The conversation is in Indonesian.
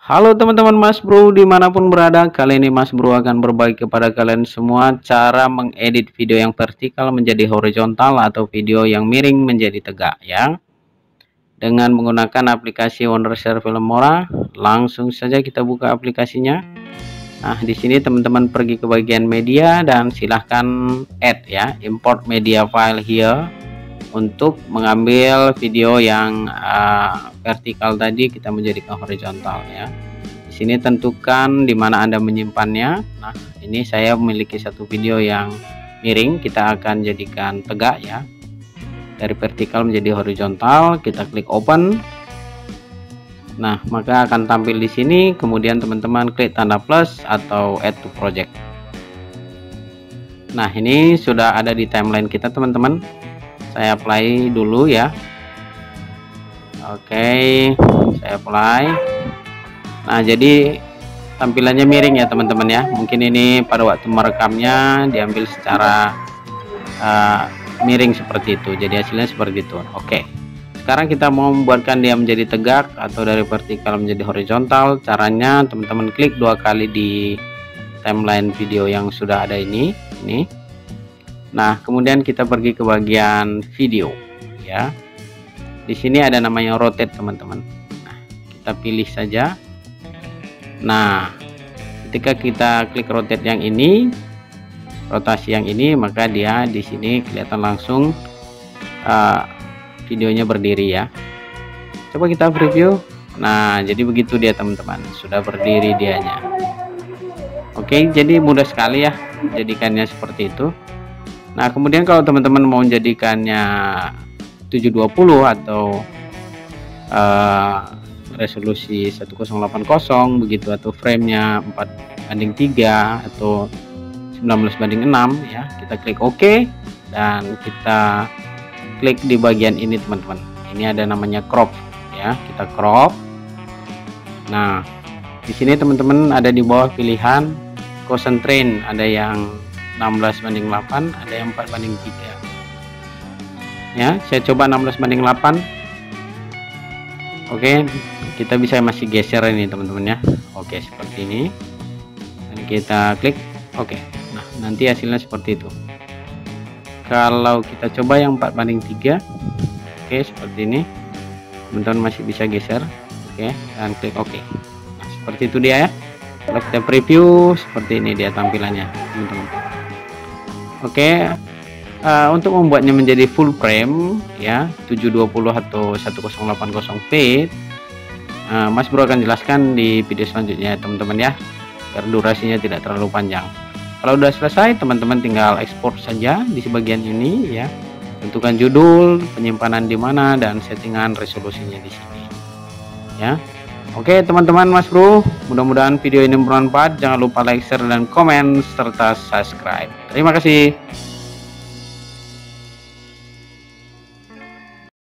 Halo teman-teman Mas Bro dimanapun berada, kali ini Mas Bro akan berbagi kepada kalian semua cara mengedit video yang vertikal menjadi horizontal atau video yang miring menjadi tegak ya. Dengan menggunakan aplikasi Wondershare Filmora, langsung saja kita buka aplikasinya. Nah, di sini teman-teman pergi ke bagian media dan silahkan add ya, import media file here untuk mengambil video yang vertikal tadi kita menjadikan horizontal ya. Di sini tentukan di mana Anda menyimpannya. Nah, ini saya memiliki satu video yang miring, kita akan jadikan tegak ya. Dari vertikal menjadi horizontal, kita klik open. Nah, maka akan tampil di sini, kemudian teman-teman klik tanda plus atau add to project. Nah, ini sudah ada di timeline kita teman-teman. Saya play dulu ya. Oke, saya play. Nah, jadi tampilannya miring ya teman-teman ya. Mungkin ini pada waktu merekamnya diambil secara miring seperti itu, jadi hasilnya seperti itu. Oke, sekarang kita mau membuatkan dia menjadi tegak atau dari vertikal menjadi horizontal. Caranya teman-teman klik dua kali di timeline video yang sudah ada ini. Nah, kemudian kita pergi ke bagian video ya. Di sini ada namanya rotate teman-teman. Nah, kita pilih saja. Nah, ketika kita klik rotate yang ini, rotasi yang ini, maka dia di sini kelihatan langsung videonya berdiri ya. Coba kita preview. Nah, jadi begitu dia teman-teman, sudah berdiri dianya. Oke, jadi mudah sekali ya jadikannya seperti itu. Nah, kemudian kalau teman-teman mau menjadikannya 720 atau resolusi 1080 begitu, atau framenya 4:3 atau 19:6 ya, kita klik OK dan kita klik di bagian ini teman-teman. Ini ada namanya crop ya, kita crop. Nah, di sini teman-teman ada di bawah pilihan constraint, ada yang 16:8, ada yang 4:3 ya. Saya coba 16:8. Oke, kita bisa masih geser ini teman-teman ya. Oke, seperti ini dan kita klik oke. Nah, nanti hasilnya seperti itu. Kalau kita coba yang 4:3, oke, seperti ini, teman-teman masih bisa geser. Oke, dan klik oke. Nah, seperti itu dia ya. Kalau kita preview, seperti ini dia tampilannya teman-teman. Oke, untuk membuatnya menjadi full frame ya, 720 atau 1080p, Mas Bro akan jelaskan di video selanjutnya teman-teman ya, biar durasinya tidak terlalu panjang. Kalau udah selesai, teman-teman tinggal ekspor saja di bagian ini ya. Tentukan judul, penyimpanan di mana, dan settingan resolusinya di sini. Ya. Oke, teman-teman Mas Bro, mudah-mudahan video ini bermanfaat. Jangan lupa like, share, dan komen serta subscribe. Terima kasih.